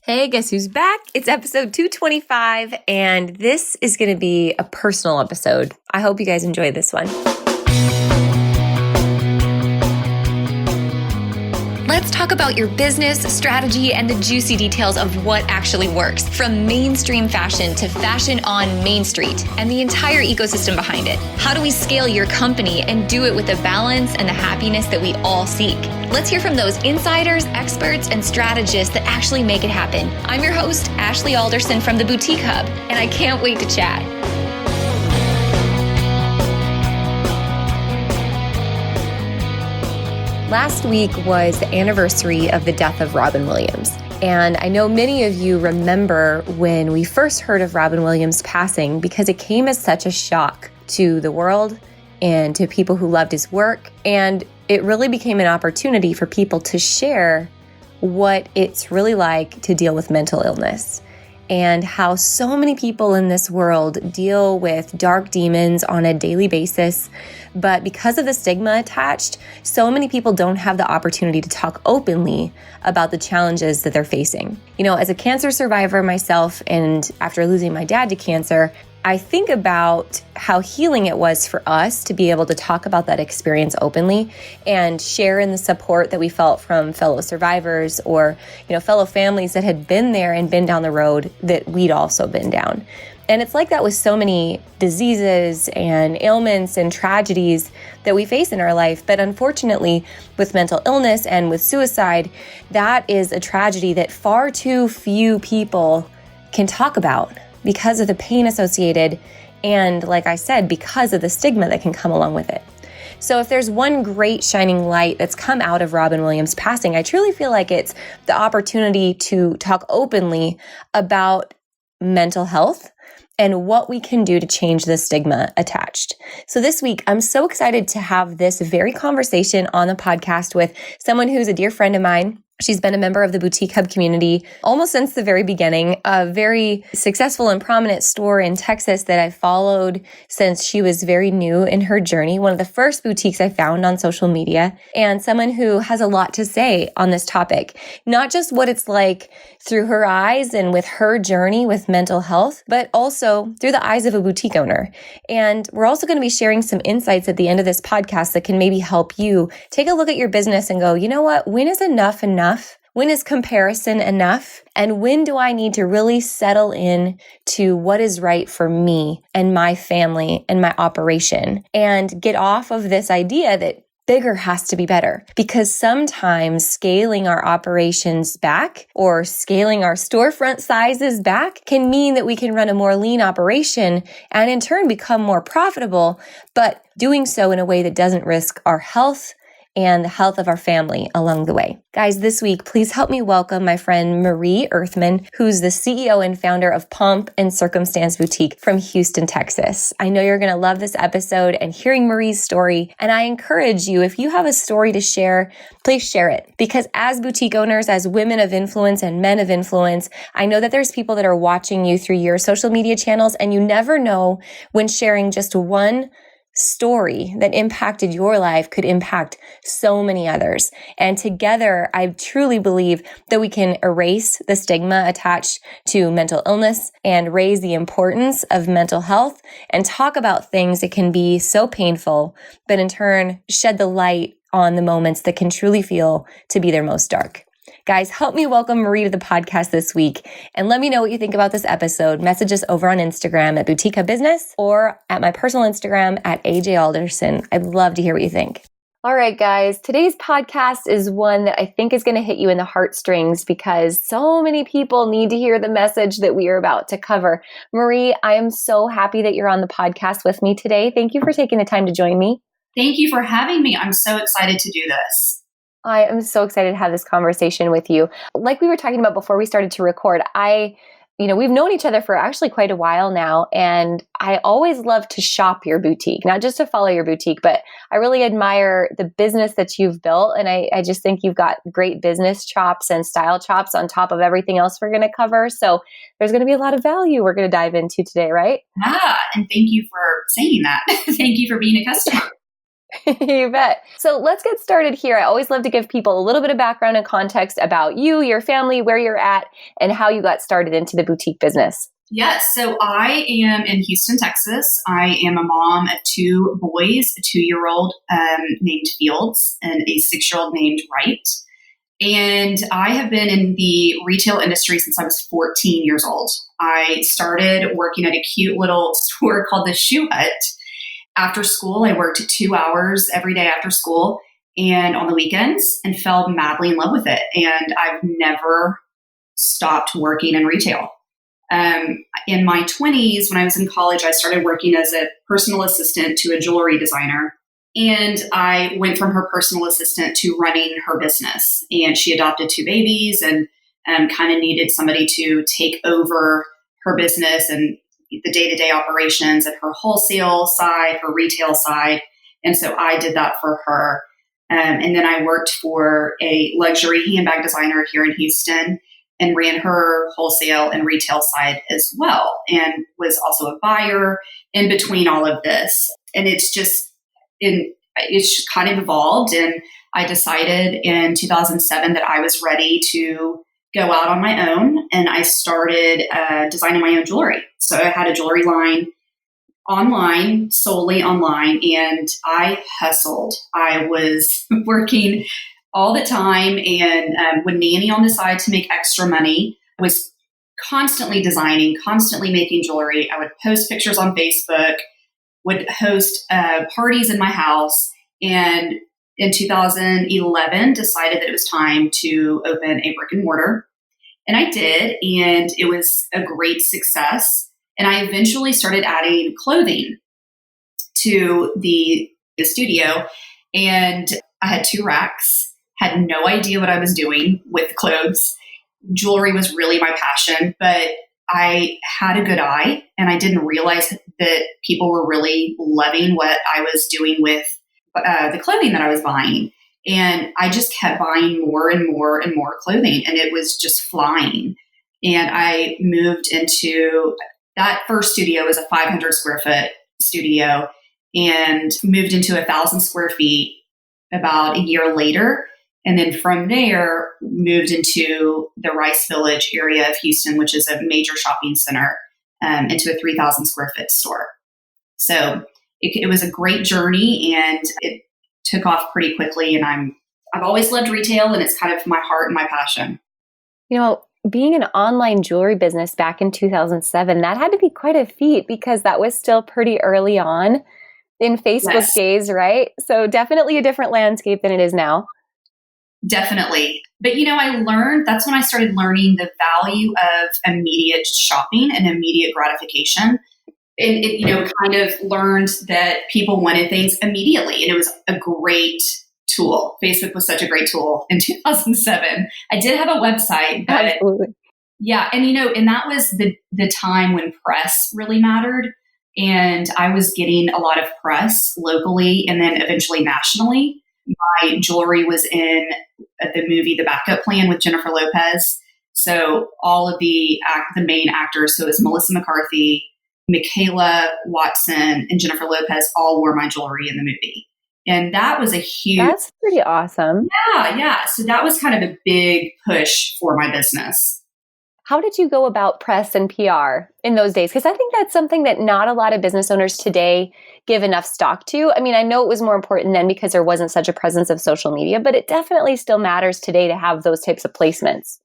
Hey, guess who's back? It's episode 225, and this is going to be a personal episode. I hope you guys enjoy this one. Let's talk about your business, strategy, and the juicy details of what actually works, from mainstream fashion to fashion on Main Street, and the entire ecosystem behind it. How do we scale your company and do it with the balance and the happiness that we all seek? Let's hear from those insiders, experts, and strategists that actually make it happen. I'm your host, Ashley Alderson from the Boutique Hub, and I can't wait to chat. Last week was the anniversary of the death of Robin Williams. And I know many of you remember when we first heard of Robin Williams passing because it came as such a shock to the world and to people who loved his work. And it really became an opportunity for people to share what it's really like to deal with mental illness and how so many people in this world deal with dark demons on a daily basis. But because of the stigma attached, so many people don't have the opportunity to talk openly about the challenges that they're facing. You know, as a cancer survivor myself, and after losing my dad to cancer, I think about how healing it was for us to be able to talk about that experience openly and share in the support that we felt from fellow survivors or, fellow families that had been there and been down the road that we'd also been down. And it's like that with so many diseases and ailments and tragedies that we face in our life. But unfortunately, with mental illness and with suicide, that is a tragedy that far too few people can talk about because of the pain associated and, like I said, because of the stigma that can come along with it. So if there's one great shining light that's come out of Robin Williams passing, I truly feel like it's the opportunity to talk openly about mental health and what we can do to change the stigma attached. So this week, I'm so excited to have this very conversation on the podcast with someone who's a dear friend of mine. She's been a member of the Boutique Hub community almost since the very beginning, a very successful and prominent store in Texas that I followed since she was very new in her journey, one of the first boutiques I found on social media, and someone who has a lot to say on this topic, not just what it's like through her eyes and with her journey with mental health, but also through the eyes of a boutique owner. And we're also going to be sharing some insights at the end of this podcast that can maybe help you take a look at your business and go, you know what, when is enough? When is comparison enough? And when do I need to really settle in to what is right for me and my family and my operation and get off of this idea that bigger has to be better? Because sometimes scaling our operations back or scaling our storefront sizes back can mean that we can run a more lean operation and in turn become more profitable, but doing so in a way that doesn't risk our health and the health of our family along the way. Guys, this week, please help me welcome my friend Marie Earthman, who's the CEO and founder of Pomp and Circumstance Boutique from Houston, Texas. I know you're going to love this episode and hearing Marie's story, and I encourage you, if you have a story to share, please share it. Because as boutique owners, as women of influence and men of influence, I know that there's people that are watching you through your social media channels, and you never know when sharing just one story that impacted your life could impact so many others. And together, I truly believe that we can erase the stigma attached to mental illness and raise the importance of mental health and talk about things that can be so painful, but in turn shed the light on the moments that can truly feel to be their most dark. Guys, help me welcome Marie to the podcast this week and let me know what you think about this episode. Message us over on Instagram at Boutique Hub Business or at my personal Instagram at AJ Alderson. I'd love to hear what you think. All right, guys, today's podcast is one that I think is going to hit you in the heartstrings because so many people need to hear the message that we are about to cover. Marie, I am so happy that you're on the podcast with me today. Thank you for taking the time to join me. Thank you for having me. I'm so excited to do this. I am so excited to have this conversation with you. Like we were talking about before we started to record, we've known each other for actually quite a while now, and I always love to shop your boutique, not just to follow your boutique, but I really admire the business that you've built, and I just think you've got great business chops and style chops on top of everything else we're going to cover. So there's going to be a lot of value we're going to dive into today, right? Yeah, and thank you for saying that. Thank you for being a customer. You bet. So let's get started here. I always love to give people a little bit of background and context about you, your family, where you're at, and how you got started into the boutique business. Yes, so I am in Houston, Texas. I am a mom of two boys, a 2-year-old named Fields and a 6-year-old named Wright. And I have been in the retail industry since I was 14 years old. I started working at a cute little store called the Shoe Hut. After school, I worked 2 hours every day after school and on the weekends and fell madly in love with it. And I've never stopped working in retail. In my 20s, when I was in college, I started working as a personal assistant to a jewelry designer. And I went from her personal assistant to running her business. And she adopted 2 babies and kind of needed somebody to take over her business and the day-to-day operations and her wholesale side, her retail side. And so I did that for her. And then I worked for a luxury handbag designer here in Houston and ran her wholesale and retail side as well, and was also a buyer in between all of this. And it's kind of evolved. And I decided in 2007 that I was ready to go out on my own, and I started designing my own jewelry. So I had a jewelry line online, solely online, and I hustled. I was working all the time and would nanny on the side to make extra money. I was constantly designing, constantly making jewelry. I would post pictures on Facebook, would host parties in my house, and in 2011 decided that it was time to open a brick and mortar. And I did, and it was a great success. And I eventually started adding clothing to the studio, and I had 2 racks, had no idea what I was doing with clothes. Jewelry was really my passion, but I had a good eye, and I didn't realize that people were really loving what I was doing with the clothing that I was buying. And I just kept buying more and more and more clothing, and it was just flying. And I moved into that first studio was a 500 square foot studio, and moved into 1,000 square feet about a year later. And then from there, moved into the Rice Village area of Houston, which is a major shopping center, into a 3,000 square foot store. So it was a great journey, and it took off pretty quickly. And I've always loved retail, and it's kind of my heart and my passion. You know, being an online jewelry business back in 2007, that had to be quite a feat because that was still pretty early on in Facebook days, right? So definitely a different landscape than it is now. Definitely. But, that's when I started learning the value of immediate shopping and immediate gratification. And it, kind of learned that people wanted things immediately. And it was a great tool. Facebook was such a great tool in 2007. I did have a website, but Absolutely. Yeah. And, and that was the time when press really mattered. And I was getting a lot of press locally and then eventually nationally. My jewelry was in the movie The Backup Plan with Jennifer Lopez. So all of the main actors, so it was Melissa McCarthy, Michaela Watson, and Jennifer Lopez all wore my jewelry in the movie. And that was a huge... That's pretty awesome. Yeah. So that was kind of a big push for my business. How did you go about press and PR in those days? Because I think that's something that not a lot of business owners today give enough stock to. I mean, I know it was more important then because there wasn't such a presence of social media, but it definitely still matters today to have those types of placements.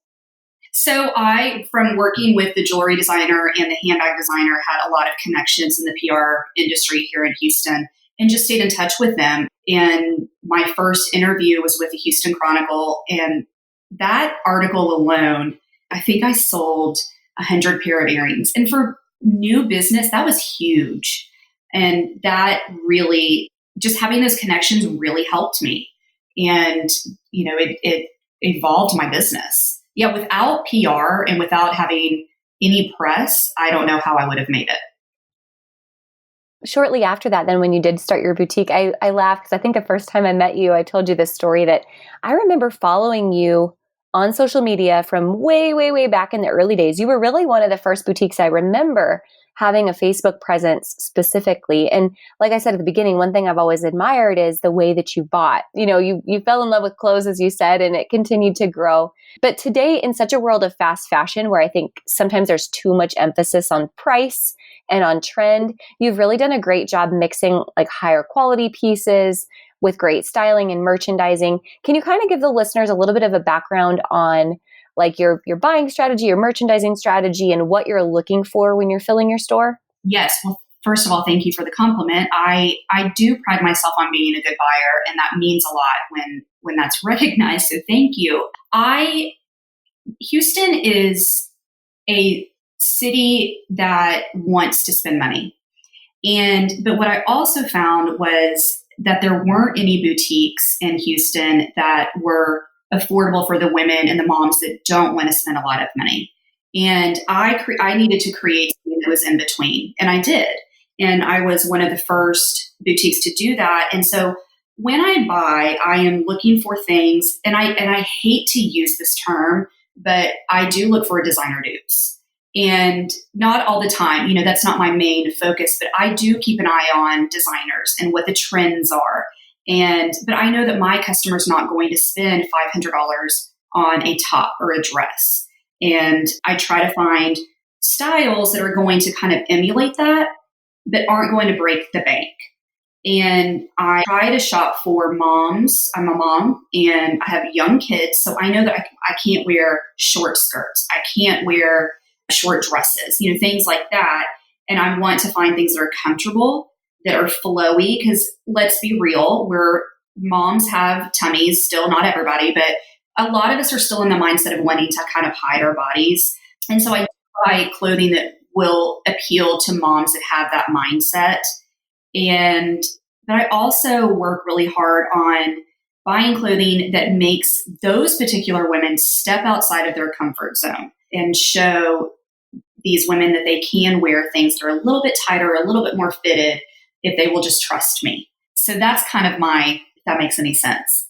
So I, from working with the jewelry designer and the handbag designer, had a lot of connections in the PR industry here in Houston and just stayed in touch with them. And my first interview was with the Houston Chronicle, and that article alone, I think I sold 100 pair of earrings. And for new business, that was huge. And that really, just having those connections really helped me. And, it evolved my business. Yeah, without PR and without having any press, I don't know how I would have made it. Shortly after that, then when you did start your boutique, I laughed because I think the first time I met you, I told you this story that I remember following you on social media from way, way, way back in the early days. You were really one of the first boutiques I remember having a Facebook presence specifically. And like I said at the beginning, one thing I've always admired is the way that you bought. You fell in love with clothes, as you said, and it continued to grow. But today, in such a world of fast fashion, where I think sometimes there's too much emphasis on price and on trend, you've really done a great job mixing like higher quality pieces with great styling and merchandising. Can you kind of give the listeners a little bit of a background on like your buying strategy, your merchandising strategy, and what you're looking for when you're filling your store? Yes. Well, first of all, thank you for the compliment. I do pride myself on being a good buyer, and that means a lot when that's recognized. So thank you. Houston is a city that wants to spend money. But what I also found was that there weren't any boutiques in Houston that were affordable for the women and the moms that don't want to spend a lot of money. And I needed to create something that was in between. And I did. And I was one of the first boutiques to do that. And so when I buy, I am looking for things, and I hate to use this term, but I do look for designer dupes. And not all the time, that's not my main focus, but I do keep an eye on designers and what the trends are. But I know that my customer's not going to spend $500 on a top or a dress. And I try to find styles that are going to kind of emulate that, but aren't going to break the bank. And I try to shop for moms. I'm a mom and I have young kids. So I know that I can't wear short skirts. I can't wear short dresses, things like that. And I want to find things that are comfortable, that are flowy, because let's be real, moms have tummies, still not everybody, but a lot of us are still in the mindset of wanting to kind of hide our bodies. And so I buy clothing that will appeal to moms that have that mindset. But I also work really hard on buying clothing that makes those particular women step outside of their comfort zone and show these women that they can wear things that are a little bit tighter, a little bit more fitted, if they will just trust me. So that's kind of if that makes any sense.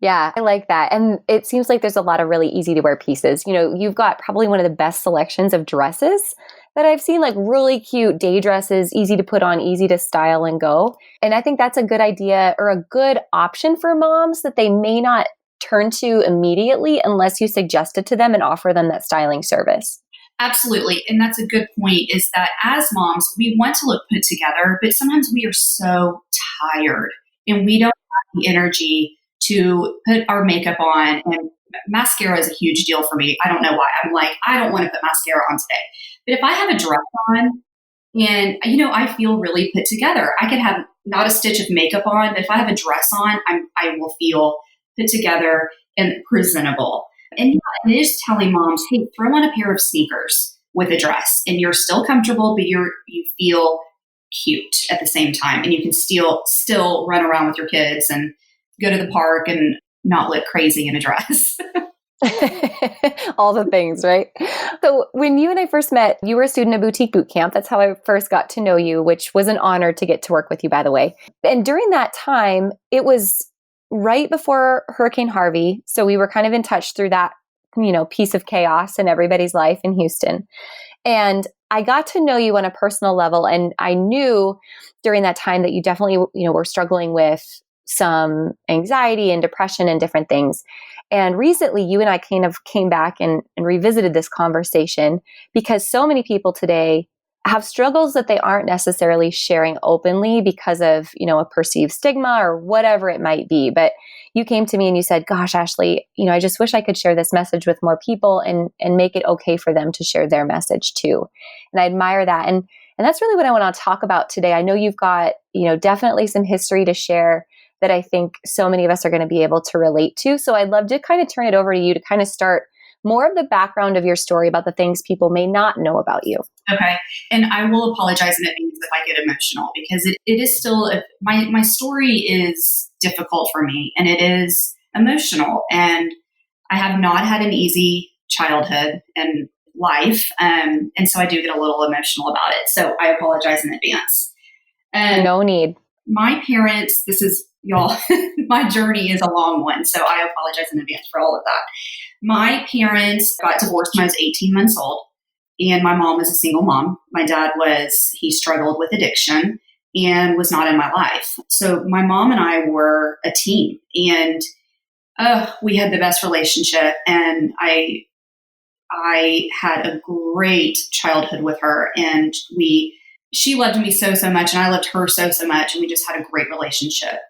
Yeah, I like that. And it seems like there's a lot of really easy to wear pieces. You've got probably one of the best selections of dresses that I've seen, like really cute day dresses, easy to put on, easy to style and go. And I think that's a good idea or a good option for moms that they may not turn to immediately unless you suggest it to them and offer them that styling service. Absolutely. And that's a good point, is that as moms, we want to look put together, but sometimes we are so tired and we don't have the energy to put our makeup on. And mascara is a huge deal for me. I don't know why. I'm like, I don't want to put mascara on today. But if I have a dress on and, I feel really put together, I could have not a stitch of makeup on, but if I have a dress on, I will feel put together and presentable. And it is telling moms, hey, throw on a pair of sneakers with a dress and you're still comfortable, but you feel cute at the same time. And you can still run around with your kids and go to the park and not look crazy in a dress. All the things, right? So when you and I first met, you were a student at Boutique Boot Camp. That's how I first got to know you, which was an honor to get to work with you, by the way. And during that time, it was right before Hurricane Harvey. So we were kind of in touch through that, piece of chaos in everybody's life in Houston. And I got to know you on a personal level. And I knew during that time that you definitely, were struggling with some anxiety and depression and different things. And recently you and I kind of came back and revisited this conversation because so many people today have struggles that they aren't necessarily sharing openly because of, a perceived stigma or whatever it might be. But you came to me and you said, gosh, Ashley, I just wish I could share this message with more people and make it okay for them to share their message too. And I admire that. And that's really what I want to talk about today. I know you've got, definitely some history to share that I think so many of us are going to be able to relate to. So I'd love to kind of turn it over to you to kind of start more of the background of your story about the things people may not know about you. Okay. And I will apologize in advance if I get emotional because it is still, my story is difficult for me and it is emotional. And I have not had an easy childhood and life. And so I do get a little emotional about it. So I apologize in advance. No need. My parents, this is y'all, my journey is a long one. So I apologize in advance for all of that. My parents got divorced when I was 18 months old, and my mom was a single mom. My dad he struggled with addiction and was not in my life. So my mom and I were a team, and we had the best relationship. And I had a great childhood with her, and she loved me so, so much, and I loved her so, so much, and we just had a great relationship.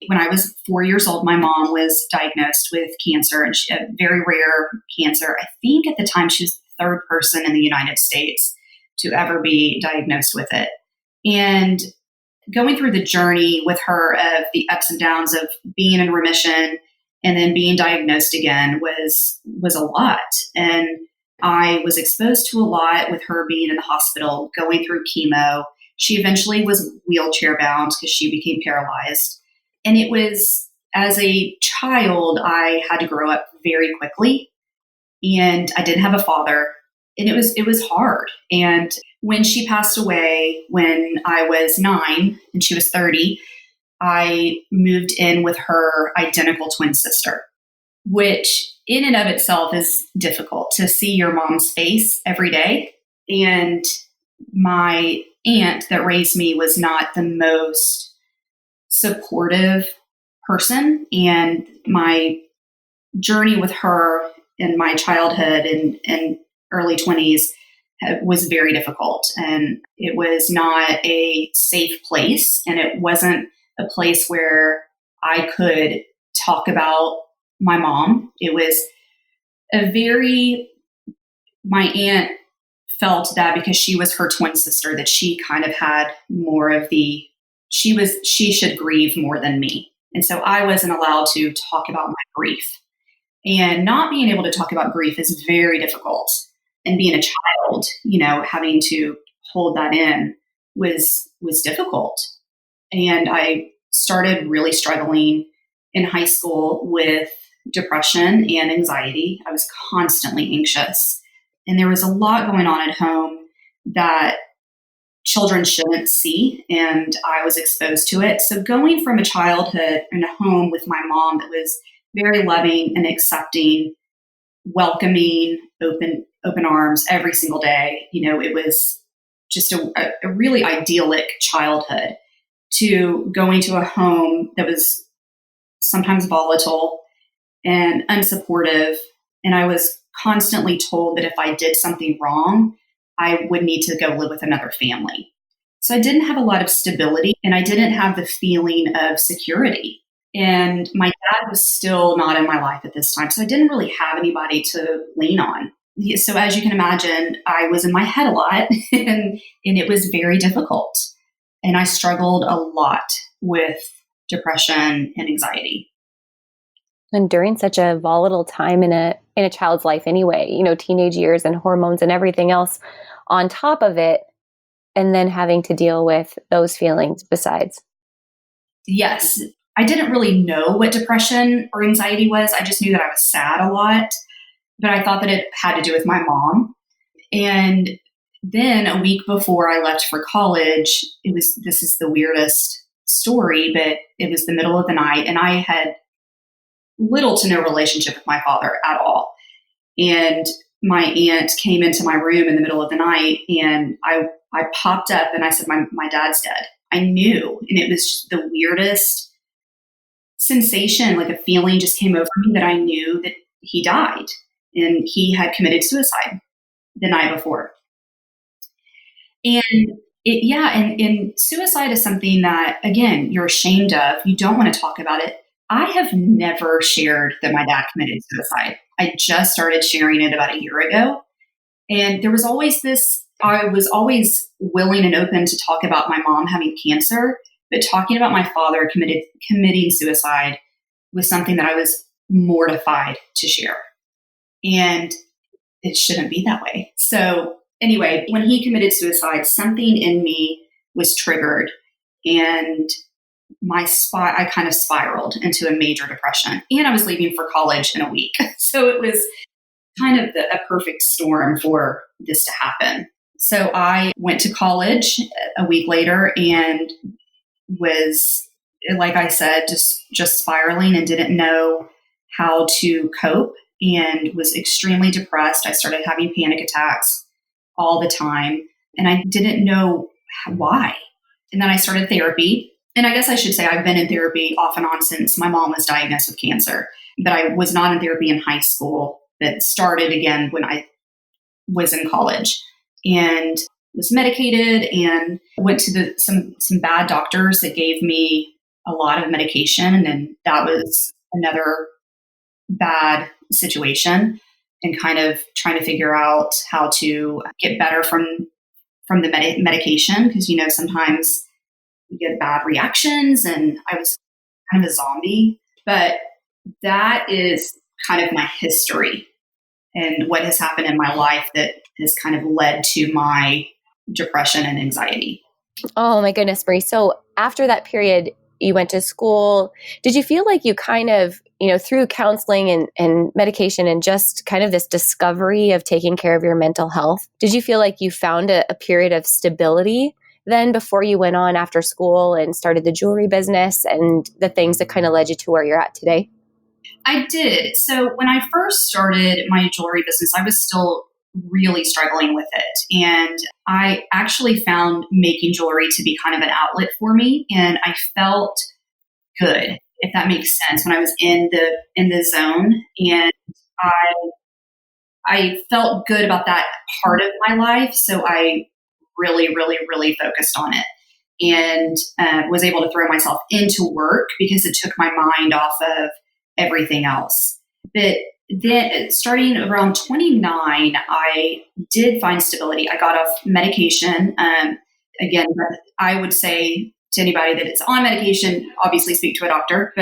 When I was 4 years old, my mom was diagnosed with cancer, and she had a very rare cancer. I think at the time she was the third person in the United States to ever be diagnosed with it. And going through the journey with her of the ups and downs of being in remission and then being diagnosed again was a lot. And I was exposed to a lot with her being in the hospital, going through chemo. She eventually was wheelchair bound because she became paralyzed. And it was, as a child, I had to grow up very quickly, and I didn't have a father, and it was hard. And when she passed away, when I was 9 and she was 30, I moved in with her identical twin sister, which in and of itself is difficult to see your mom's face every day. And my aunt that raised me was not the most supportive person, and my journey with her in my childhood and early 20s was very difficult, and it was not a safe place, and it wasn't a place where I could talk about my mom. It was my aunt felt that because she was her twin sister, that she kind of had more of she should grieve more than me. And so I wasn't allowed to talk about my grief. And not being able to talk about grief is very difficult. And being a child, having to hold that in was difficult. And I started really struggling in high school with depression and anxiety. I was constantly anxious. And there was a lot going on at home that children shouldn't see, and I was exposed to it. So going from a childhood in a home with my mom that was very loving and accepting, welcoming, open arms every single day, it was just a really idyllic childhood, to going to a home that was sometimes volatile and unsupportive. And I was constantly told that if I did something wrong, I would need to go live with another family. So I didn't have a lot of stability, and I didn't have the feeling of security. And my dad was still not in my life at this time. So I didn't really have anybody to lean on. So as you can imagine, I was in my head a lot, and it was very difficult. And I struggled a lot with depression and anxiety. And during such a volatile time in a child's life anyway, teenage years and hormones and everything else on top of it, and then having to deal with those feelings besides. Yes. I didn't really know what depression or anxiety was. I just knew that I was sad a lot, but I thought that it had to do with my mom. And then a week before I left for college, this is the weirdest story, but it was the middle of the night, and I had little to no relationship with my father at all. And my aunt came into my room in the middle of the night, and I popped up and I said, my dad's dead. I knew. And it was just the weirdest sensation, like a feeling just came over me that I knew that he died, and he had committed suicide the night before. And and suicide is something that, again, you're ashamed of. You don't want to talk about it. I have never shared that my dad committed suicide. I just started sharing it about a year ago. And there was always I was always willing and open to talk about my mom having cancer, but talking about my father committing suicide was something that I was mortified to share. And it shouldn't be that way. So anyway, when he committed suicide, something in me was triggered, and I kind of spiraled into a major depression, and I was leaving for college in a week. So it was kind of a perfect storm for this to happen. So I went to college a week later and was like I said, just spiraling and didn't know how to cope and was extremely depressed. I started having panic attacks all the time and I didn't know why. And then I started therapy. And I guess I should say I've been in therapy off and on since my mom was diagnosed with cancer. But I was not in therapy in high school. That started again when I was in college and was medicated and went to some bad doctors that gave me a lot of medication. And then that was another bad situation and kind of trying to figure out how to get better from the medication. Because, sometimes you get bad reactions and I was kind of a zombie. But that is kind of my history and what has happened in my life that has kind of led to my depression and anxiety. Oh my goodness, Marie. So after that period, you went to school. Did you feel like you kind of, through counseling and medication and just kind of this discovery of taking care of your mental health, did you feel like you found a period of stability then before you went on after school and started the jewelry business and the things that kind of led you to where you're at today? I did. So when I first started my jewelry business, I was still really struggling with it. And I actually found making jewelry to be kind of an outlet for me. And I felt good, if that makes sense, when I was in the zone. And I felt good about that part of my life. So I really, really, really focused on it and was able to throw myself into work because it took my mind off of everything else. But then starting around 29, I did find stability. I got off medication. Again, I would say to anybody that it's on medication, obviously speak to a doctor.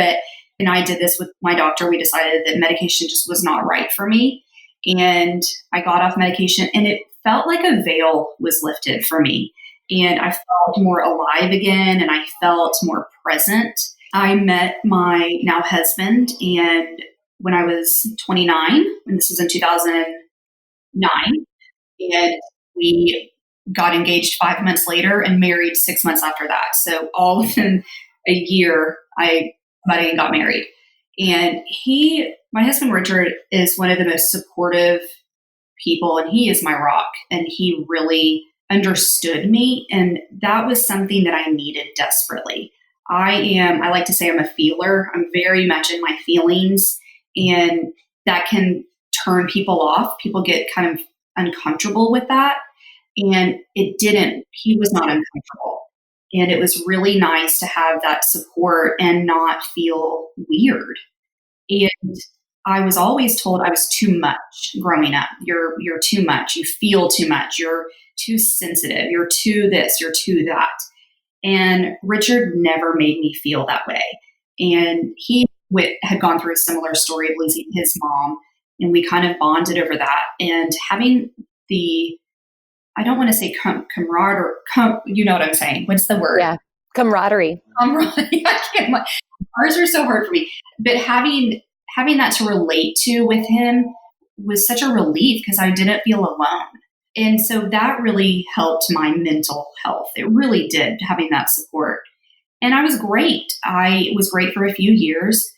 And I did this with my doctor. We decided that medication just was not right for me. And I got off medication and it felt like a veil was lifted for me. And I felt more alive again and I felt more present. I met my now husband and when I was 29, and this was in 2009, and we got engaged 5 months later and married 6 months after that. So all within a year, I got married. And my husband Richard is one of the most supportive people and he is my rock and he really understood me. And that was something that I needed desperately. I like to say I'm a feeler. I'm very much in my feelings and that can turn people off. People get kind of uncomfortable with that. And it didn't. He was not uncomfortable. And it was really nice to have that support and not feel weird. And I was always told I was too much growing up. You're too much. You feel too much. You're too sensitive. You're too this. You're too that. And Richard never made me feel that way. And he had gone through a similar story of losing his mom. And we kind of bonded over that. And having I don't want to say camaraderie, you know what I'm saying? What's the word? Yeah, camaraderie. Camaraderie. I can't. Words are so hard for me. But having that to relate to with him was such a relief because I didn't feel alone. And so that really helped my mental health. It really did, having that support. And I was great. I was great for a few years.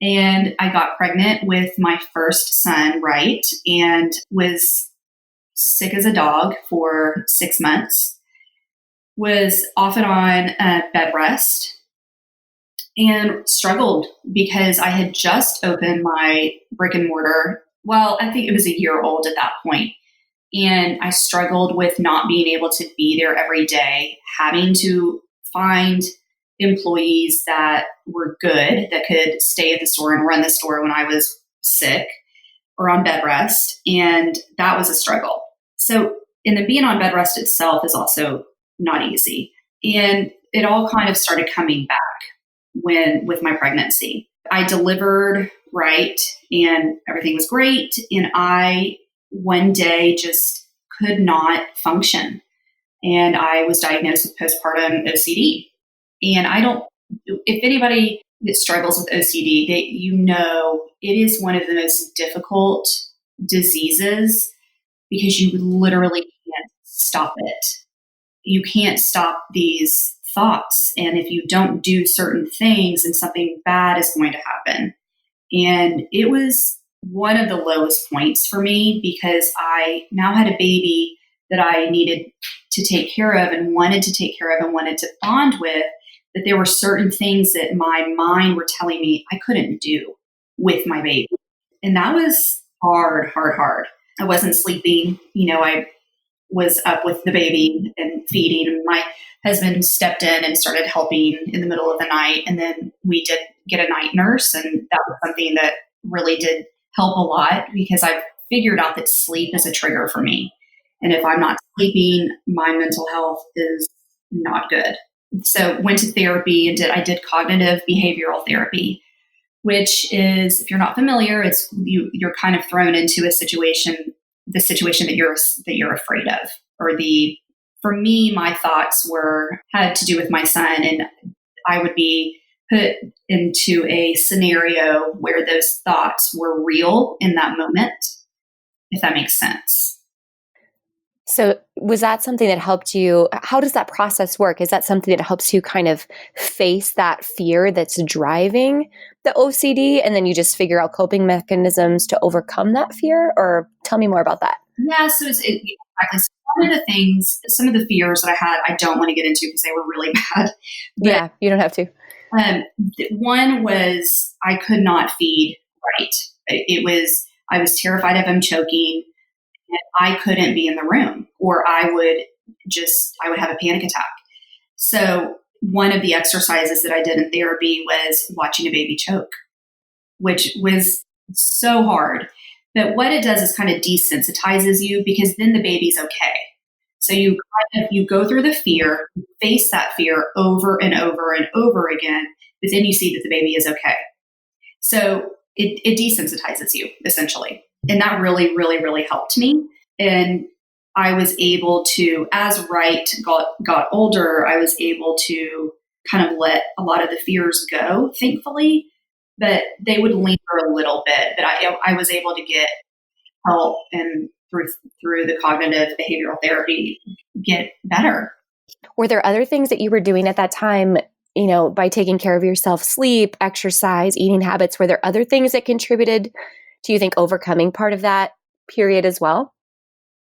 And I got pregnant with my first son, right? And was sick as a dog for 6 months. Was off and on bed rest. And struggled because I had just opened my brick and mortar. Well, I think it was a year old at that point. And I struggled with not being able to be there every day, having to find employees that were good, that could stay at the store and run the store when I was sick or on bed rest. And that was a struggle. So, and then being on bed rest itself is also not easy. And it all kind of started coming back with my pregnancy. I delivered right and everything was great. And I one day just could not function. And I was diagnosed with postpartum OCD. And if anybody that struggles with OCD, it is one of the most difficult diseases because you literally can't stop it. You can't stop these thoughts. And if you don't do certain things, then something bad is going to happen. And it was one of the lowest points for me because I now had a baby that I needed to take care of and wanted to take care of and wanted to bond with. That there were certain things that my mind were telling me I couldn't do with my baby. And that was hard, hard, hard. I wasn't sleeping. I was up with the baby and feeding. And my husband stepped in and started helping in the middle of the night. And then we did get a night nurse. And that was something that really did help a lot because I figured out that sleep is a trigger for me. And if I'm not sleeping, my mental health is not good. So went to therapy and I did cognitive behavioral therapy, which is, if you're not familiar, it's you're kind of thrown into the situation that you're afraid of, for me, my thoughts had to do with my son, and I would be put into a scenario where those thoughts were real in that moment, if that makes sense. So was that something that helped you? How does that process work? Is that something that helps you kind of face that fear that's driving the OCD, and then you just figure out coping mechanisms to overcome that fear? Or tell me more about that. Yeah, so exactly. So one of the things, some of the fears that I had, I don't want to get into because they were really bad. But, yeah, you don't have to. One was I could not feed right. I was terrified of him choking. I couldn't be in the room, or I would have a panic attack. So one of the exercises that I did in therapy was watching a baby choke, which was so hard. But what it does is kind of desensitizes you because then the baby's okay. So you go through the fear, face that fear over and over and over again, but then you see that the baby is okay. So it desensitizes you essentially. And that really, really, really helped me. And I was able to, as Wright got older, I was able to kind of let a lot of the fears go, thankfully, but they would linger a little bit. But I was able to get help and through the cognitive behavioral therapy, get better. Were there other things that you were doing at that time, by taking care of yourself, sleep, exercise, eating habits? Were there other things that contributed to, you think, overcoming part of that period as well?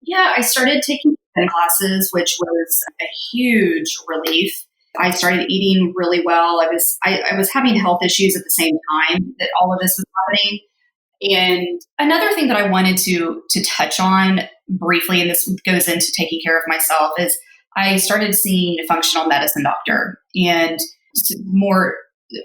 Yeah, I started taking classes, which was a huge relief. I started eating really well. I was having health issues at the same time that all of this was happening. And another thing that I wanted to touch on briefly, and this goes into taking care of myself, is I started seeing a functional medicine doctor. And more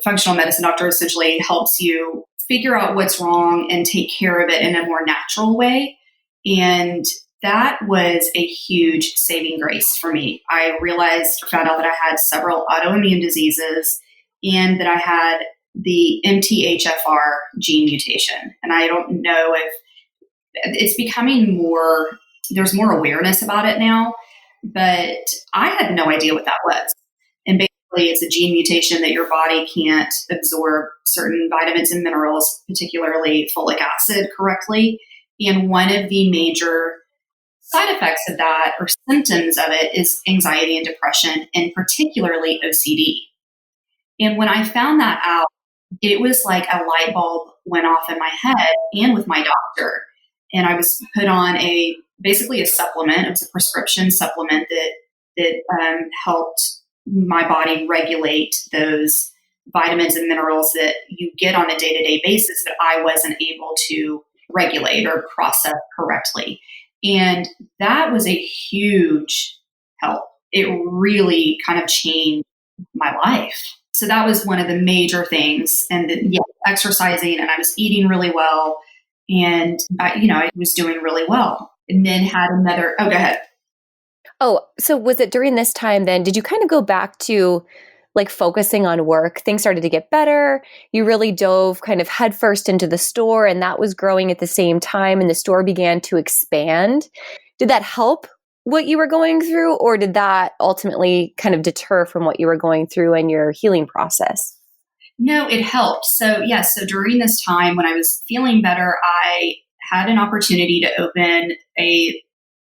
functional medicine doctor essentially helps you figure out what's wrong and take care of it in a more natural way. And that was a huge saving grace for me. I found out that I had several autoimmune diseases and that I had the MTHFR gene mutation. And I don't know if it's becoming there's more awareness about it now, but I had no idea what that was. And basically it's a gene mutation that your body can't absorb certain vitamins and minerals, particularly folic acid, correctly. And one of the major side effects of that, or symptoms of it, is anxiety and depression, and particularly OCD. And when I found that out, it was like a light bulb went off in my head and with my doctor. And I was put on basically a supplement. It was a prescription supplement that helped my body regulate those vitamins and minerals that you get on a day-to-day basis that I wasn't able to regulate or process correctly. And that was a huge help. It really kind of changed my life. So that was one of the major things. And exercising, and I was eating really well. And I was doing really well. And then had another, go ahead. Oh, so was it during this time then, did you kind of go back to like focusing on work? Things started to get better. You really dove kind of headfirst into the store, and that was growing at the same time, and the store began to expand. Did that help what you were going through, or did that ultimately kind of deter from what you were going through in your healing process? No, it helped. So during this time when I was feeling better, I had an opportunity to open a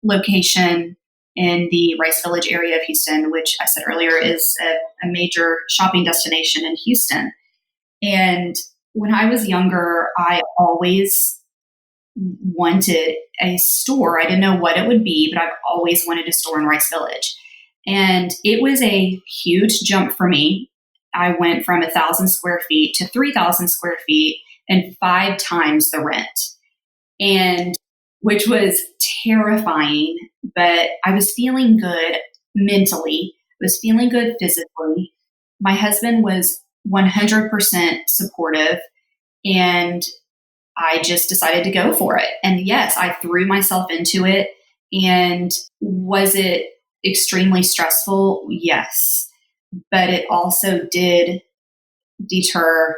location in the Rice Village area of Houston, which I said earlier is a major shopping destination in Houston. And when I was younger, I always wanted a store. I didn't know what it would be, but I've always wanted a store in Rice Village. And it was a huge jump for me. I went from 1,000 square feet to 3,000 square feet and 5 times the rent. And which was terrifying, but I was feeling good mentally. I was feeling good physically. My husband was 100% supportive, and I just decided to go for it. And yes, I threw myself into it. And was it extremely stressful? Yes. But it also did deter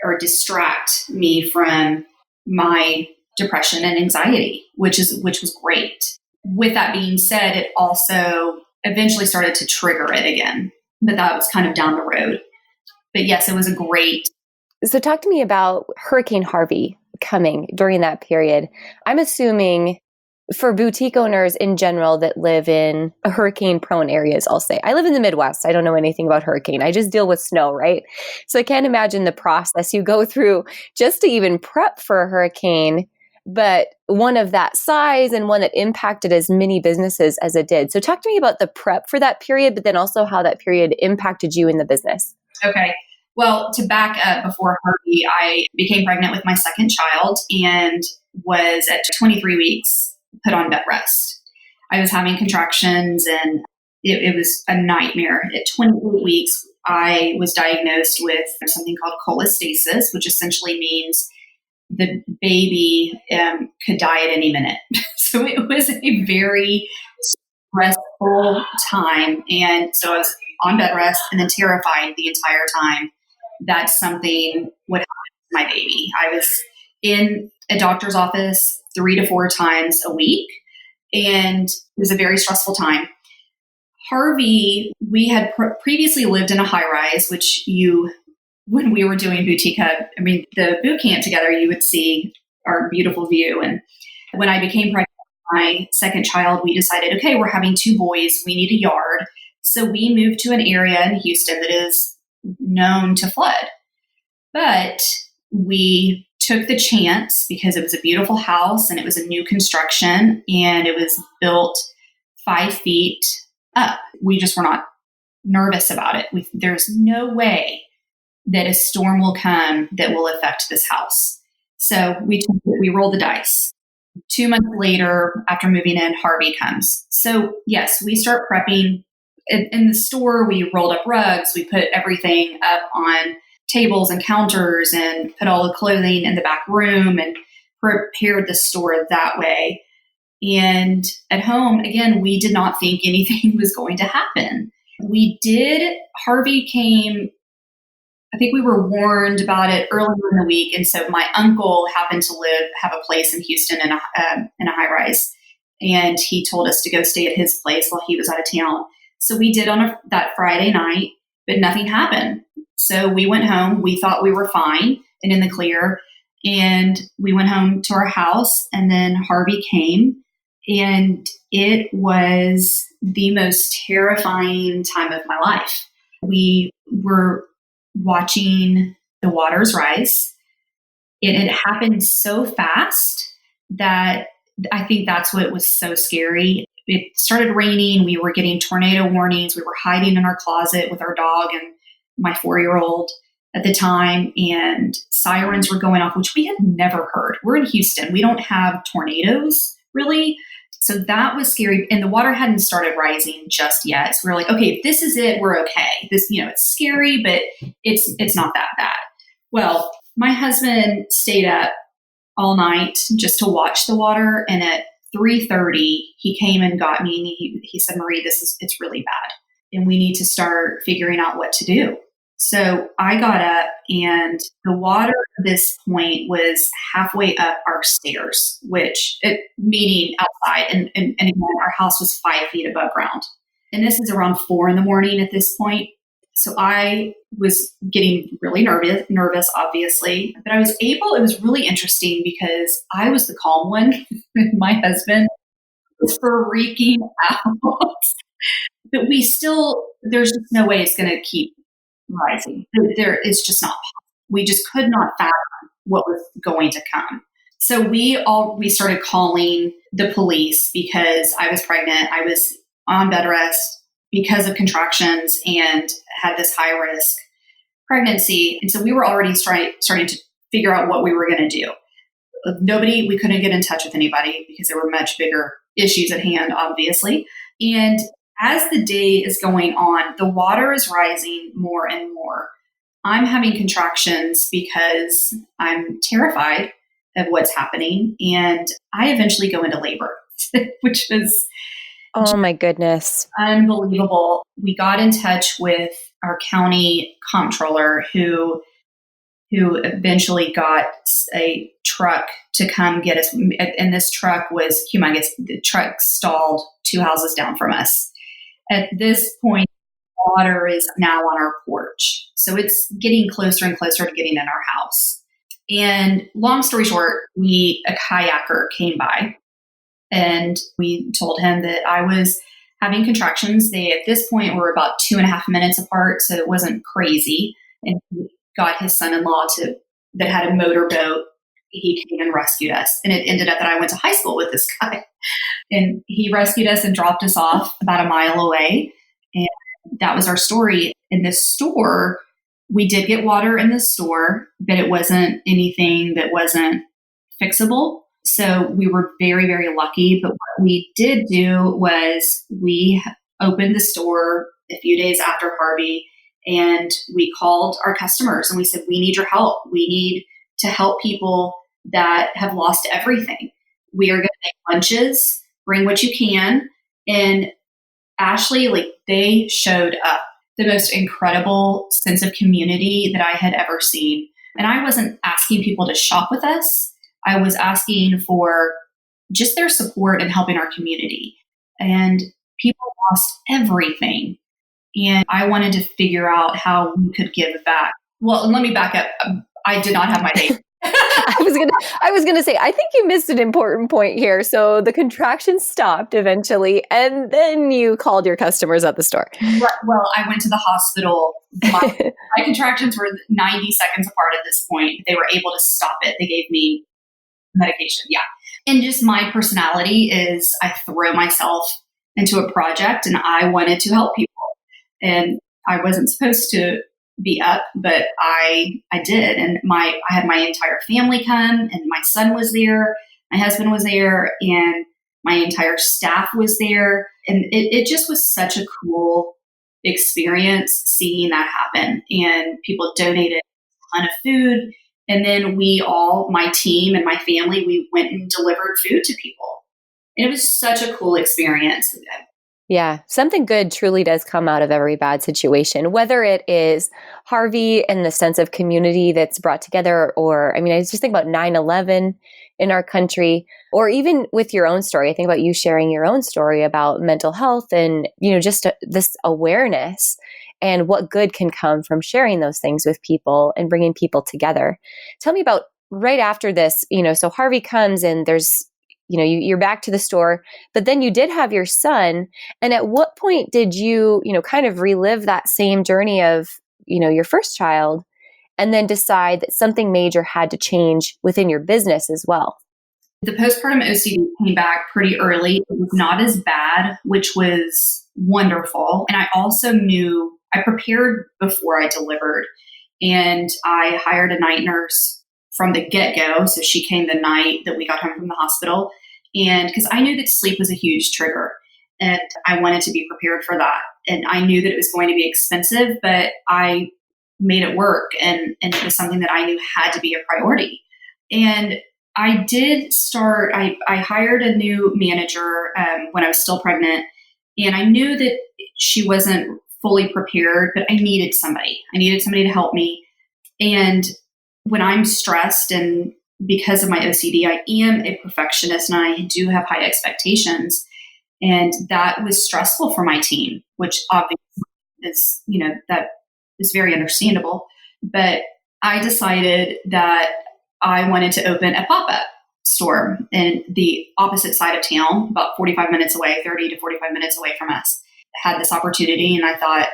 or distract me from my depression and anxiety, which was great. With that being said, it also eventually started to trigger it again, but that was kind of down the road. But yes, it was a great. So talk to me about Hurricane Harvey coming during that period. I'm assuming for boutique owners in general that live in hurricane-prone areas, I'll say. I live in the Midwest. I don't know anything about hurricane. I just deal with snow, right? So I can't imagine the process you go through just to even prep for a hurricane, but one of that size and one that impacted as many businesses as it did. So talk to me about the prep for that period, but then also how that period impacted you in the business. Okay. Well, to back up, before Harvey, I became pregnant with my second child and was at 23 weeks put on bed rest. I was having contractions and it was a nightmare. At 28 weeks, I was diagnosed with something called cholestasis, which essentially means the baby could die at any minute. So it was a very stressful time. And so I was on bed rest and then terrified the entire time that something would happen to my baby. I was in a doctor's office 3 to 4 times a week, and it was a very stressful time. Harvey, we had previously lived in a high rise, which when we were doing Boutique Hub, the boot camp together, you would see our beautiful view. And when I became pregnant with my second child, we decided, okay, we're having 2 boys. We need a yard. So we moved to an area in Houston that is known to flood. But we took the chance because it was a beautiful house and it was a new construction and it was built 5 feet up. We just were not nervous about it. There's no way that a storm will come that will affect this house. So we rolled the dice. 2 months later, after moving in, Harvey comes. So yes, we start prepping. In the store, we rolled up rugs. We put everything up on tables and counters and put all the clothing in the back room and prepared the store that way. And at home, again, we did not think anything was going to happen. Harvey came, I think we were warned about it earlier in the week. And so my uncle happened to have a place in Houston in a high rise. And he told us to go stay at his place while he was out of town. So we did on that Friday night, but nothing happened. So we went home. We thought we were fine and in the clear. And we went home to our house. And then Harvey came. And it was the most terrifying time of my life. We were watching the waters rise. It happened so fast that I think that's what was so scary. It started raining. We were getting tornado warnings. We were hiding in our closet with our dog and my 4-year-old at the time, and sirens were going off, which we had never heard. We're in Houston. We don't have tornadoes really. So that was scary. And the water hadn't started rising just yet. So we were like, okay, if this is it, we're okay. This, it's scary, but it's not that bad. Well, my husband stayed up all night just to watch the water. And at 3:30, he came and got me and he said, Marie, it's really bad. And we need to start figuring out what to do. So I got up, and the water at this point was halfway up our stairs, meaning outside. And again, our house was 5 feet above ground. And this is around 4 a.m. at this point. So I was getting really nervous, obviously, but it was really interesting because I was the calm one. My husband was freaking out. But there's just no way it's going to keep rising. There is just not possible. We just could not fathom what was going to come. So we started calling the police because I was pregnant. I was on bed rest because of contractions and had this high risk pregnancy. And so we were already starting to figure out what we were going to do. We couldn't get in touch with anybody because there were much bigger issues at hand, obviously. And as the day is going on, the water is rising more and more. I'm having contractions because I'm terrified of what's happening. And I eventually go into labor, which was Oh my goodness. unbelievable. We got in touch with our county comptroller who eventually got a truck to come get us. And this truck was humongous. The truck stalled 2 houses down from us. At this point, water is now on our porch. So it's getting closer and closer to getting in our house. And long story short, a kayaker came by and we told him that I was having contractions. They, at this point, were about 2.5 minutes apart, so it wasn't crazy. And he got his son-in-law that had a motorboat. He came and rescued us. And it ended up that I went to high school with this guy. And he rescued us and dropped us off about a mile away. And that was our story. In the store, we did get water in the store, but it wasn't anything that wasn't fixable. So we were very, very lucky. But what we did do was we opened the store a few days after Harvey, and we called our customers and we said, we need your help. We need to help people that have lost everything. We are going to make lunches, bring what you can. And Ashley, they showed up. The most incredible sense of community that I had ever seen. And I wasn't asking people to shop with us. I was asking for just their support and helping our community. And people lost everything. And I wanted to figure out how we could give back. Well, let me back up. I did not have my baby. I was gonna say, I think you missed an important point here. So the contractions stopped eventually, and then you called your customers at the store. Well, I went to the hospital. My contractions were 90 seconds apart at this point. They were able to stop it. They gave me medication. Yeah. And just my personality is I throw myself into a project and I wanted to help people. And I wasn't supposed to be up, but I did. And I had my entire family come, and my son was there, my husband was there, and my entire staff was there. And it just was such a cool experience seeing that happen. And people donated a ton of food. And then my team and my family, we went and delivered food to people. And it was such a cool experience. Yeah, something good truly does come out of every bad situation, whether it is Harvey and the sense of community that's brought together, or, I mean, I just think about 9/11 in our country, or even with your own story. I think about you sharing your own story about mental health and, just this awareness and what good can come from sharing those things with people and bringing people together. Tell me about right after this, so Harvey comes and there's, you're back to the store, but then you did have your son. And at what point did you, kind of relive that same journey of, your first child, and then decide that something major had to change within your business as well? The postpartum OCD came back pretty early. It was not as bad, which was wonderful. And I also knew I prepared before I delivered, and I hired a night nurse from the get-go. So she came the night that we got home from the hospital. And because I knew that sleep was a huge trigger, and I wanted to be prepared for that. And I knew that it was going to be expensive, but I made it work. And it was something that I knew had to be a priority. And I did start, I hired a new manager when I was still pregnant. And I knew that she wasn't fully prepared, but I needed somebody. I needed somebody to help me. And when I'm stressed, and because of my OCD, I am a perfectionist and I do have high expectations. And that was stressful for my team, which obviously is, that is very understandable. But I decided that I wanted to open a pop-up. store in the opposite side of town, about 45 minutes away, 30 to 45 minutes away from us. Had this opportunity, and I thought,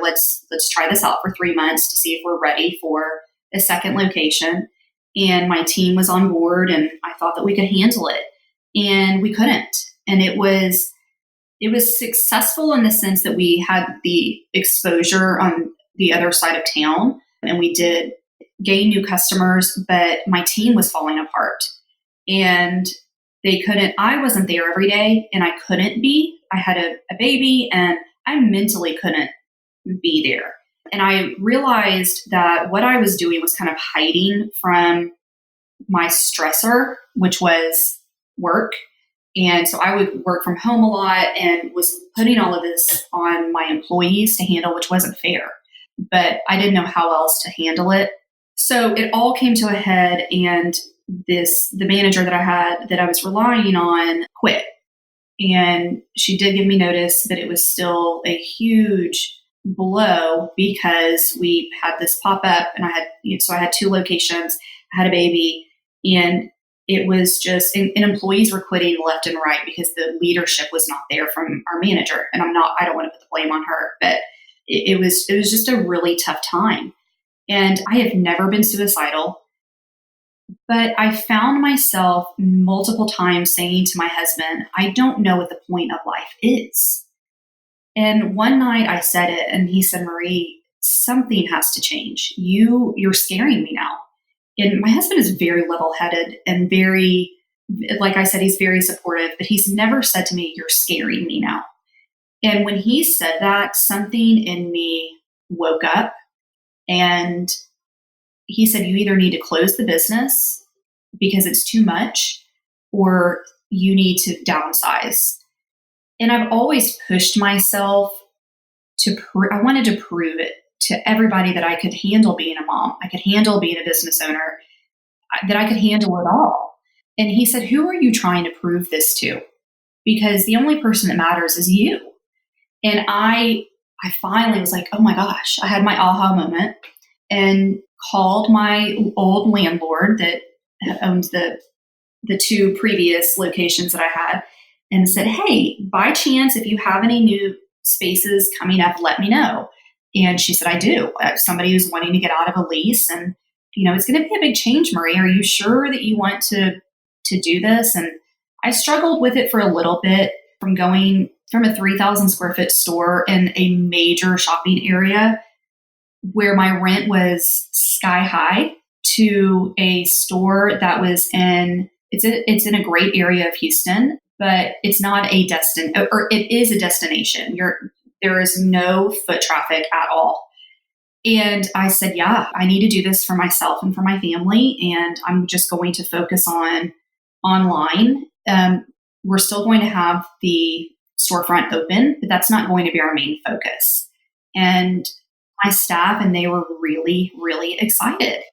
let's try this out for 3 months to see if we're ready for a second location. And my team was on board, and I thought that we could handle it, and we couldn't. And it was successful in the sense that we had the exposure on the other side of town, and we did gain new customers, but my team was falling apart, and I wasn't there every day, and I couldn't be. I had a baby, and I mentally couldn't be there. And I realized that what I was doing was kind of hiding from my stressor, which was work. And so I would work from home a lot and was putting all of this on my employees to handle, which wasn't fair. But I didn't know how else to handle it. So it all came to a head, and the manager that I was relying on quit. And she did give me notice, but it was still a huge blow because we had this pop up, and I had 2 locations, I had a baby, and it was just, and employees were quitting left and right because the leadership was not there from our manager. And I don't want to put the blame on her, but it was just a really tough time. And I have never been suicidal, but I found myself multiple times saying to my husband, I don't know what the point of life is. And one night I said it, and he said, Marie, something has to change. You're scaring me now. And my husband is very level-headed and very, like I said, he's very supportive, but he's never said to me, you're scaring me now. And when he said that, something in me woke up, and he said, you either need to close the business because it's too much, or you need to downsize. And I've always pushed myself I wanted to prove it to everybody that I could handle being a mom. I could handle being a business owner, that I could handle it all. And he said, who are you trying to prove this to? Because the only person that matters is you. And I finally was like, oh my gosh, I had my aha moment and called my old landlord that owned the 2 previous locations that I had, and said, hey, by chance, if you have any new spaces coming up, let me know. And she said, I do. Somebody who's wanting to get out of a lease, and it's going to be a big change, Marie. Are you sure that you want to do this? And I struggled with it for a little bit, from going from a 3,000 square foot store in a major shopping area where my rent was sky high to a store that was it's in a great area of Houston, but it's not a or it is a destination. There is no foot traffic at all. And I said, yeah, I need to do this for myself and for my family. And I'm just going to focus on online. We're still going to have the storefront open, but that's not going to be our main focus. And my staff, and they were really, really excited.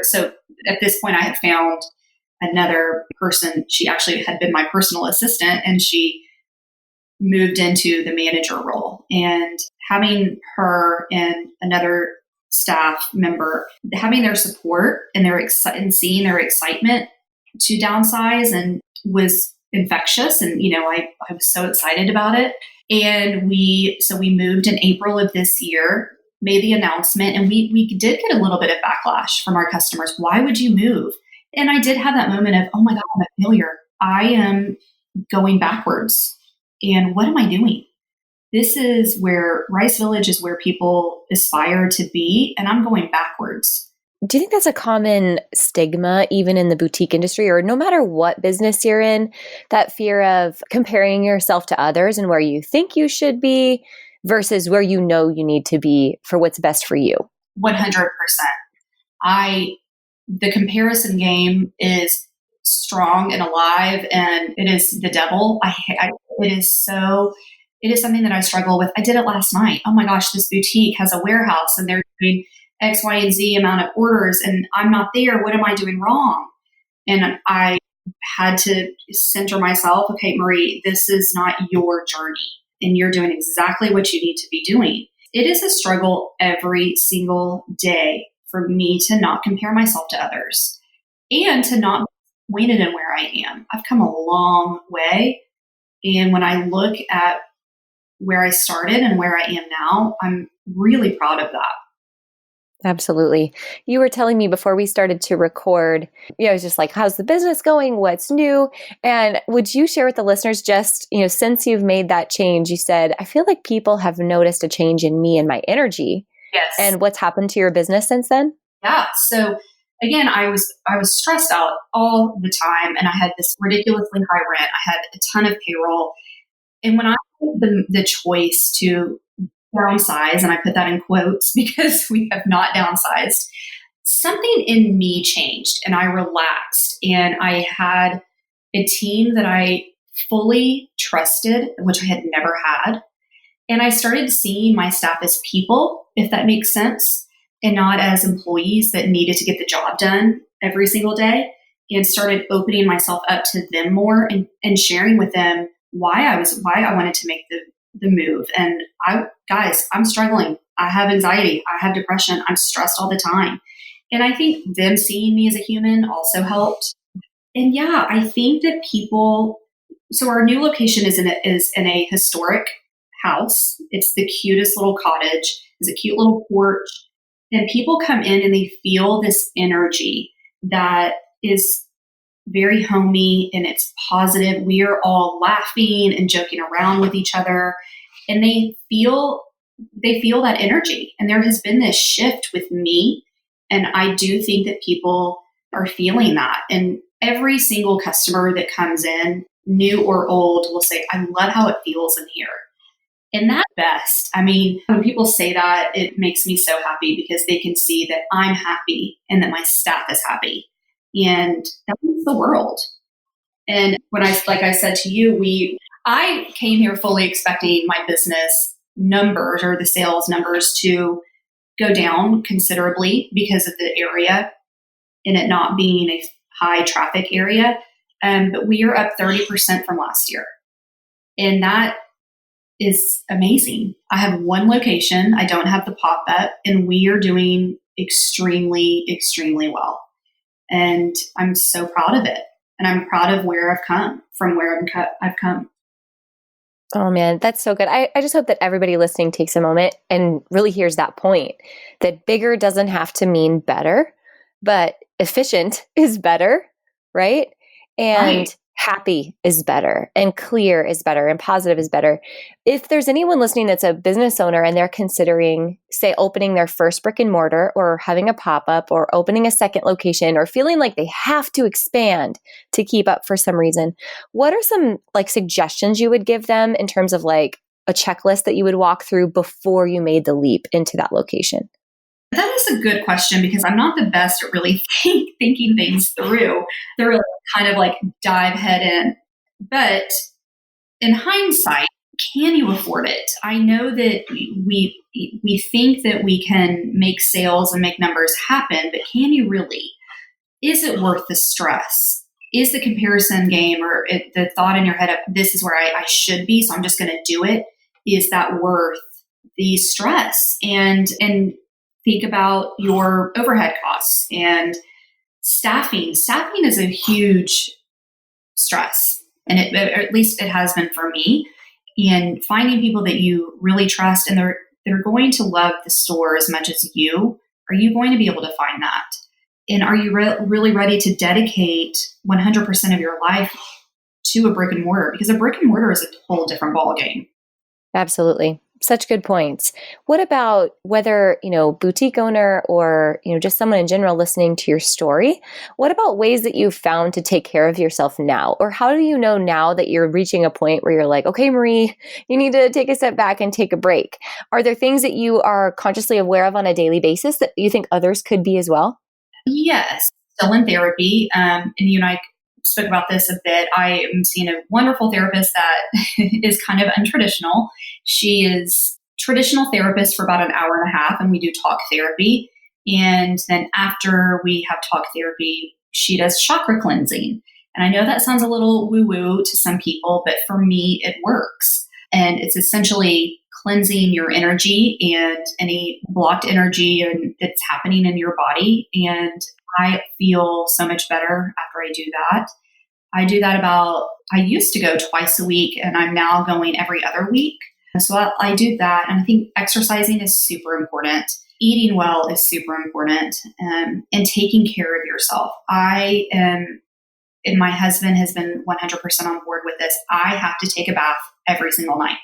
So at this point I had found another person. She actually had been my personal assistant, and she moved into the manager role. And having her and another staff member, having their support and and seeing their excitement to downsize, and was infectious. And, I was so excited about it. And we moved in April of this year, made the announcement, and we did get a little bit of backlash from our customers. Why would you move? And I did have that moment of, oh my God, I'm a failure. I am going backwards. And what am I doing? This is where Rice Village is where people aspire to be, and I'm going backwards. Do you think that's a common stigma, even in the boutique industry, or no matter what business you're in, that fear of comparing yourself to others and where you think you should be versus where you know you need to be for what's best for you? 100%. The comparison game is strong and alive, and it is the devil. It is something that I struggle with. I did it last night. Oh my gosh, this boutique has a warehouse, and they're doing X, Y, and Z amount of orders, and I'm not there. What am I doing wrong? And I had to center myself. Okay, Marie, this is not your journey, and you're doing exactly what you need to be doing. It is a struggle every single day for me to not compare myself to others, and to not disappointed in where I am. I've come a long way. And when I look at where I started and where I am now, I'm really proud of that. Absolutely. You were telling me before we started to record, I was just like, how's the business going? What's new? And would you share with the listeners just, since you've made that change, you said, I feel like people have noticed a change in me and my energy. Yes. And what's happened to your business since then? Yeah. So again, I was stressed out all the time, and I had this ridiculously high rent. I had a ton of payroll. And when I made the choice to downsize, and I put that in quotes because we have not downsized, something in me changed and I relaxed, and I had a team that I fully trusted, which I had never had. And I started seeing my staff as people, if that makes sense, and not as employees that needed to get the job done every single day, and started opening myself up to them more, and sharing with them why I wanted to make the move. And I'm struggling. I have anxiety. I have depression. I'm stressed all the time. And I think them seeing me as a human also helped. And yeah, I think that so our new location is in a historic house. It's the cutest little cottage. There's a cute little porch. And people come in and they feel this energy that is very homey and it's positive. We are all laughing and joking around with each other, and they feel that energy. And there has been this shift with me, and I do think that people are feeling that. And every single customer that comes in, new or old, will say, I love how it feels in here. And that's best. I mean, when people say that, it makes me so happy because they can see that I'm happy and that my staff is happy. And that means the world. And like I said to you, I came here fully expecting my business numbers, or the sales numbers, to go down considerably because of the area and it not being a high traffic area. But we are up 30% from last year. And that is amazing. I have one location. I don't have the pop-up, and we are doing extremely, extremely well. And I'm so proud of it. And I'm proud of where I've come from, where I've come. Oh man, that's so good. I just hope that everybody listening takes a moment and really hears that point, that bigger doesn't have to mean better, but efficient is better, right? And Right. Happy is better, and clear is better, and positive is better. If there's anyone listening that's a business owner and they're considering, say, opening their first brick and mortar, or having a pop-up, or opening a second location, or feeling like they have to expand to keep up for some reason, what are some suggestions you would give them in terms of a checklist that you would walk through before you made the leap into that location? That is a good question, because I'm not the best at really thinking things through. They're really kind of dive head in. But in hindsight, can you afford it? I know that we think that we can make sales and make numbers happen, but can you really? Is it worth the stress? Is the comparison game, or the thought in your head of, this is where I should be, so I'm just going to do it? Is that worth the stress? And think about your overhead costs and staffing. Staffing is a huge stress, and or at least it has been for me. And finding people that you really trust, and they're going to love the store as much as you. Are you going to be able to find that? And are you really ready to dedicate 100% of your life to a brick and mortar? Because a brick and mortar is a whole different ballgame. Absolutely. Such good points. What about whether, boutique owner or, just someone in general listening to your story? What about ways that you've found to take care of yourself now? Or how do you know now that you're reaching a point where you're like, okay, Marie, you need to take a step back and take a break? Are there things that you are consciously aware of on a daily basis that you think others could be as well? Yes, still in therapy. And you and I spoke about this a bit. I am seeing a wonderful therapist that is kind of untraditional. She is traditional therapist for about an hour and a half, and we do talk therapy. And then after we have talk therapy, she does chakra cleansing. And I know that sounds a little woo-woo to some people, but for me, it works. And it's essentially cleansing your energy and any blocked energy that's happening in your body. And I feel so much better after I do that. I used to go twice a week and I'm now going every other week. And so I do that. And I think exercising is super important. Eating well is super important, and taking care of yourself. And my husband has been 100% on board with this. I have to take a bath every single night.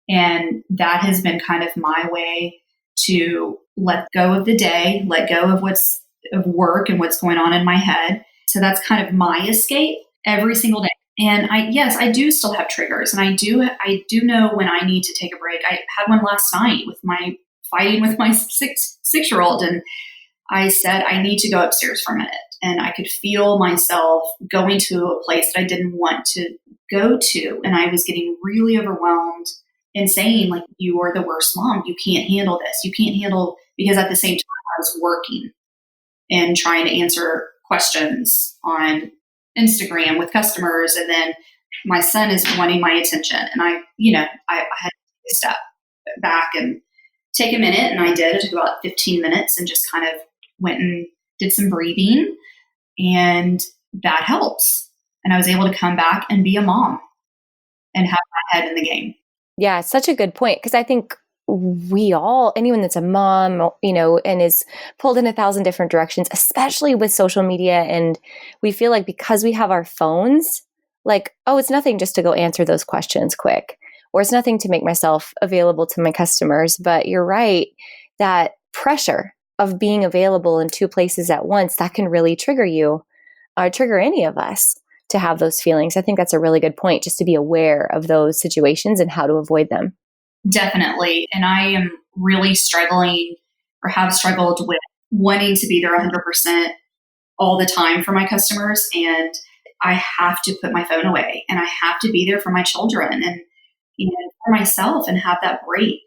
And that has been kind of my way to let go of the day, let go of of work and what's going on in my head. So that's kind of my escape every single day. And I do still have triggers, and I do know when I need to take a break. I had one last night with my fighting with my six-year-old, and I said, I need to go upstairs for a minute. And I could feel myself going to a place that I didn't want to go to. And I was getting really overwhelmed and saying, like, you are the worst mom. You can't handle this. You can't handle, because at the same time I was working and trying to answer questions on Instagram with customers. And then my son is wanting my attention. And I had to take a step back and take a minute. And I did. It took about 15 minutes and just kind of went and did some breathing. And that helps. And I was able to come back and be a mom and have my head in the game. Yeah, such a good point. Because I think anyone that's a mom, and is pulled in 1,000 different directions, especially with social media. And we feel like because we have our phones, like, oh, it's nothing just to go answer those questions quick, or it's nothing to make myself available to my customers. But you're right, that pressure of being available in two places at once, that can really trigger you, trigger any of us to have those feelings. I think that's a really good point, just to be aware of those situations and how to avoid them. Definitely. And I am really struggling, or have struggled with, wanting to be there 100% all the time for my customers. And I have to put my phone away, and I have to be there for my children and for myself, and have that break.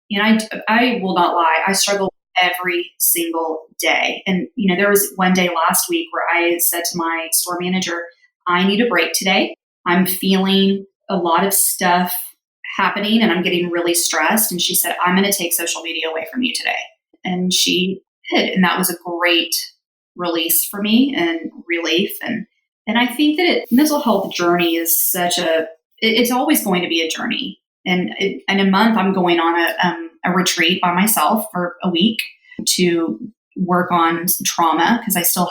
And I will not lie, I struggle every single day. And, there was one day last week where I said to my store manager, I need a break today. I'm feeling a lot of stuff happening and I'm getting really stressed. And she said, I'm going to take social media away from you today. And she did. And that was a great release for me and relief. And I think that mental health journey is it's always going to be a journey. And in a month, I'm going on a retreat by myself for a week to work on some trauma, because I still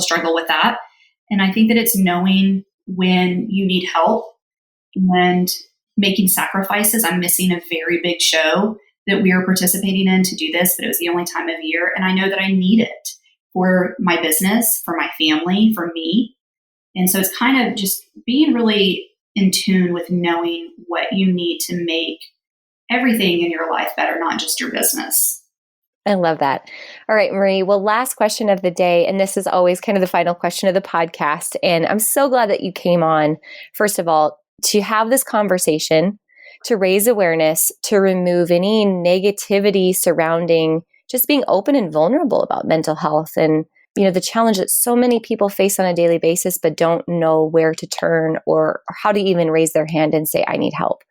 struggle with that. And I think that it's knowing when you need help and making sacrifices. I'm missing a very big show that we are participating in to do this, but it was the only time of year. And I know that I need it for my business, for my family, for me. And so it's kind of just being really in tune with knowing what you need to make everything in your life better, not just your business. I love that. All right, Marie. Well, last question of the day, and this is always kind of the final question of the podcast. And I'm so glad that you came on, first of all, to have this conversation, to raise awareness, to remove any negativity surrounding just being open and vulnerable about mental health and, the challenge that so many people face on a daily basis, but don't know where to turn or how to even raise their hand and say, I need help.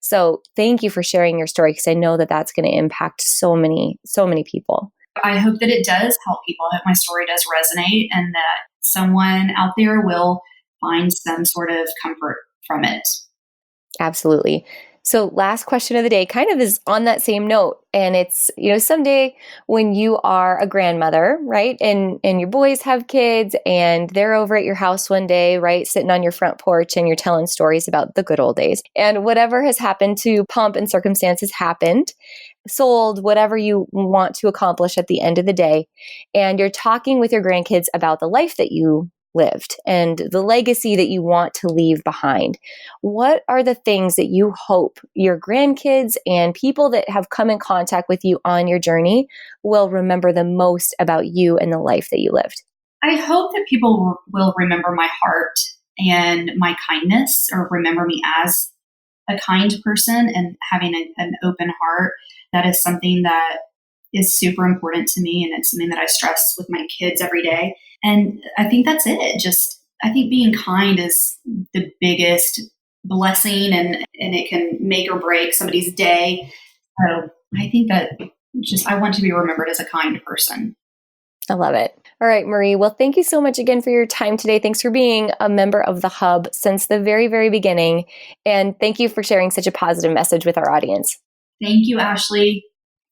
So thank you for sharing your story, because I know that that's going to impact so many people. I hope that it does help people. I hope my story does resonate, and that someone out there will find some sort of comfort from it. Absolutely. So last question of the day kind of is on that same note. And it's, someday when you are a grandmother, right? And your boys have kids and they're over at your house one day, right? Sitting on your front porch and you're telling stories about the good old days. And whatever has happened to pomp and circumstances happened, sold, whatever you want to accomplish at the end of the day. And you're talking with your grandkids about the life that you lived and the legacy that you want to leave behind. What are the things that you hope your grandkids and people that have come in contact with you on your journey will remember the most about you and the life that you lived? I hope that people will remember my heart and my kindness, or remember me as a kind person and having an open heart. That is something that is super important to me, and it's something that I stress with my kids every day. And I think that's it. I think being kind is the biggest blessing, and it can make or break somebody's day. So I think that I want to be remembered as a kind person. I love it. All right, Marie. Well, thank you so much again for your time today. Thanks for being a member of the Hub since the very, very beginning. And thank you for sharing such a positive message with our audience. Thank you, Ashley.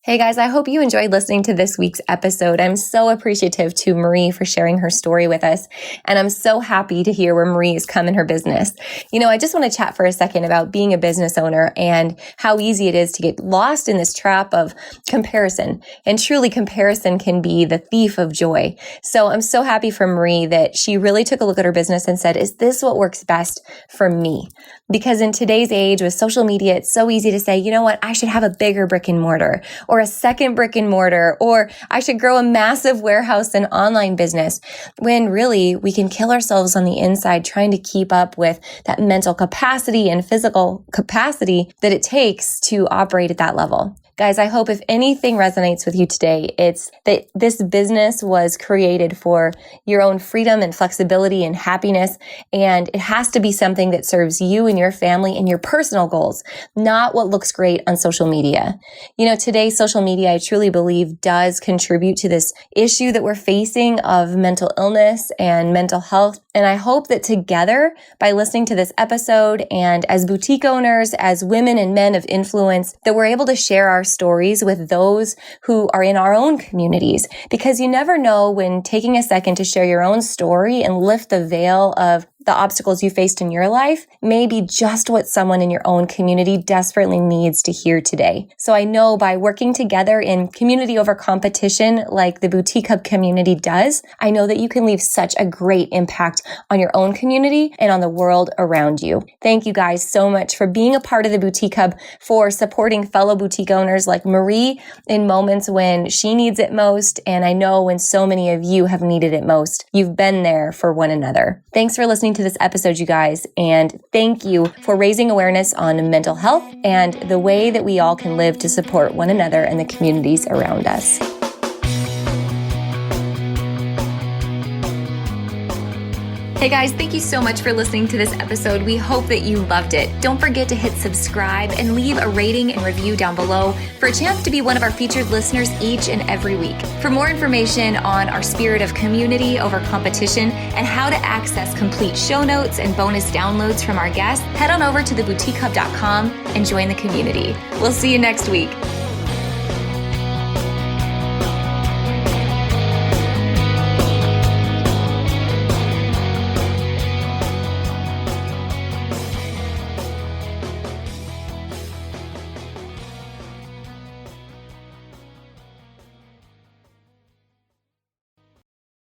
Hey guys, I hope you enjoyed listening to this week's episode. I'm so appreciative to Marie for sharing her story with us. And I'm so happy to hear where Marie has come in her business. I just want to chat for a second about being a business owner and how easy it is to get lost in this trap of comparison. And truly, comparison can be the thief of joy. So I'm so happy for Marie that she really took a look at her business and said, is this what works best for me? Because in today's age with social media, it's so easy to say, you know what, I should have a bigger brick and mortar or a second brick and mortar, or I should grow a massive warehouse and online business, when really we can kill ourselves on the inside trying to keep up with that mental capacity and physical capacity that it takes to operate at that level. Guys, I hope if anything resonates with you today, it's that this business was created for your own freedom and flexibility and happiness. And it has to be something that serves you and your family and your personal goals, not what looks great on social media. Today, social media, I truly believe, does contribute to this issue that we're facing of mental illness and mental health. And I hope that together, by listening to this episode and as boutique owners, as women and men of influence, that we're able to share our stories with those who are in our own communities. Because you never know when taking a second to share your own story and lift the veil of the obstacles you faced in your life may be just what someone in your own community desperately needs to hear today. So I know by working together in community over competition like the Boutique Hub community does, I know that you can leave such a great impact on your own community and on the world around you. Thank you guys so much for being a part of the Boutique Hub, for supporting fellow boutique owners like Marie in moments when she needs it most. And I know when so many of you have needed it most, you've been there for one another. Thanks for listening to this episode, you guys, and thank you for raising awareness on mental health and the way that we all can live to support one another and the communities around us. Hey guys, thank you so much for listening to this episode. We hope that you loved it. Don't forget to hit subscribe and leave a rating and review down below for a chance to be one of our featured listeners each and every week. For more information on our spirit of community over competition and how to access complete show notes and bonus downloads from our guests, head on over to theboutiquehub.com and join the community. We'll see you next week.